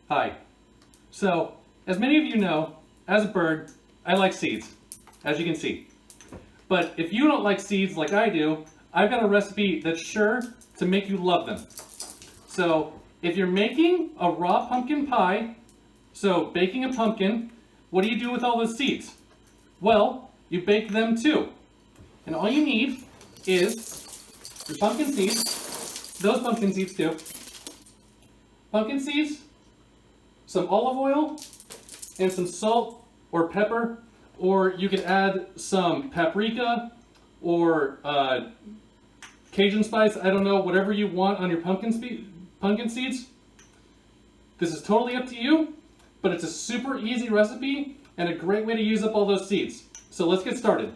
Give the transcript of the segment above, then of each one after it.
Hi. So, as many of you know, as a bird, I like seeds, as you can see. But if you don't like seeds like I do, I've got a recipe that's sure to make you love them. So, if you're making a raw pumpkin pie, so baking a pumpkin, what do you do with all those seeds? Well, you bake them too. And all you need is your pumpkin seeds, those pumpkin seeds too, pumpkin seeds, some olive oil, and some salt or pepper, or you could add some paprika or Cajun spice, I don't know, whatever you want on your pumpkin seeds. This is totally up to you, but it's a super easy recipe and a great way to use up all those seeds. So let's get started.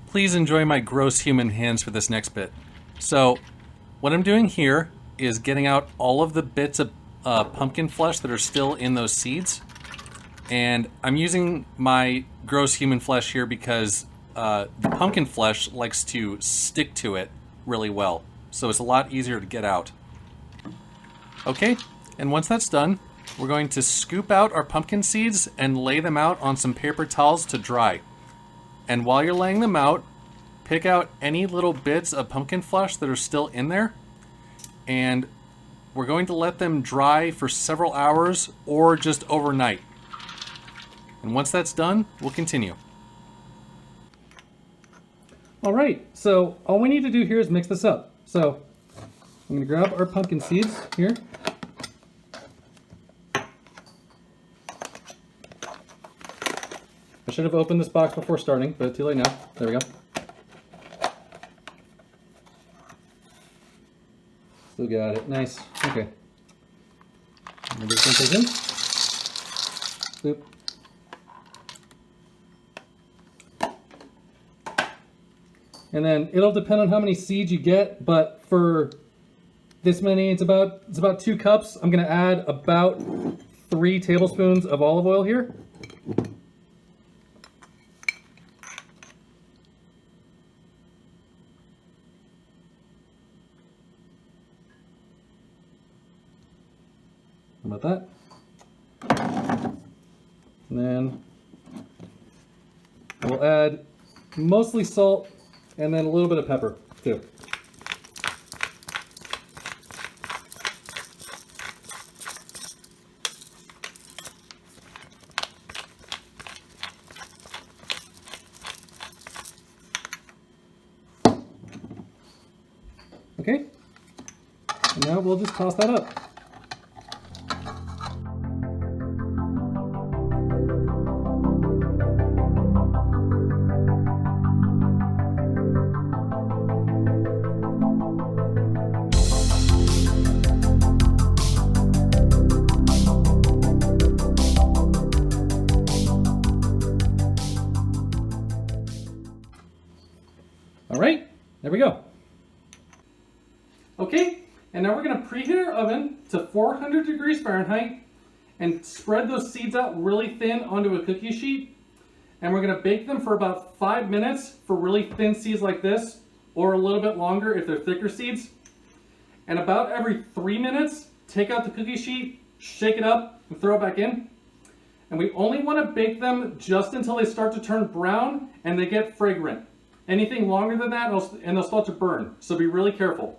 Please enjoy my gross human hands for this next bit. So what I'm doing here is getting out all of the bits of pumpkin flesh that are still in those seeds. And I'm using my gross human flesh here because the pumpkin flesh likes to stick to it really well. So it's a lot easier to get out. Okay, and once that's done, we're going to scoop out our pumpkin seeds and lay them out on some paper towels to dry. And while you're laying them out, pick out any little bits of pumpkin flesh that are still in there. And we're going to let them dry for several hours or just overnight. And once that's done, we'll continue. All right, so all we need to do here is mix this up. So I'm going to grab our pumpkin seeds here. I should have opened this box before starting, but too late now. There we go. Still got it. Nice. Okay. Maybe this one goes in. Boop. And then it'll depend on how many seeds you get, but for this many, it's about 2 cups. I'm going to add about 3 tablespoons of olive oil here. How about that? And then we'll add mostly salt and then a little bit of pepper too. Okay, and now we'll just toss that up. All right, there we go. Okay, and now we're going to preheat our oven to 400 degrees Fahrenheit and spread those seeds out really thin onto a cookie sheet. And we're going to bake them for about 5 minutes for really thin seeds like this, or a little bit longer if they're thicker seeds. And about every 3 minutes, take out the cookie sheet, shake it up, and throw it back in. And we only want to bake them just until they start to turn brown and they get fragrant. Anything longer than that, and they'll start to burn, so be really careful.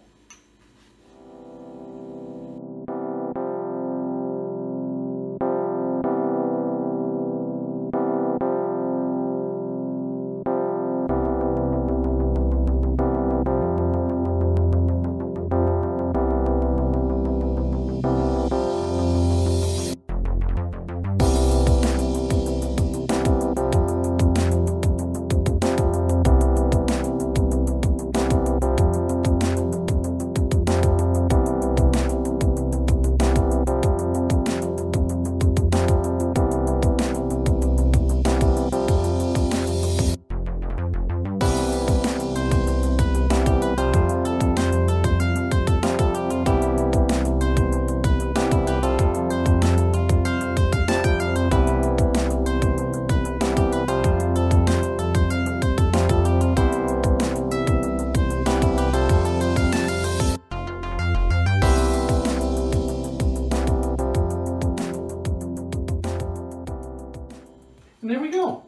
And there we go.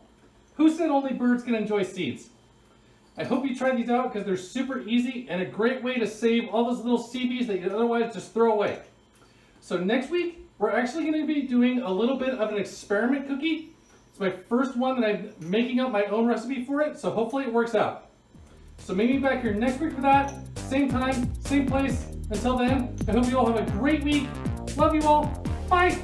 Who said only birds can enjoy seeds? I hope you try these out because they're super easy and a great way to save all those little seebies that you otherwise just throw away. So next week, we're actually going to be doing a little bit of an experiment cookie. It's my first one that I'm making up my own recipe for it, so hopefully it works out. So meet me back here next week for that. Same time, same place. Until then, I hope you all have a great week. Love you all. Bye.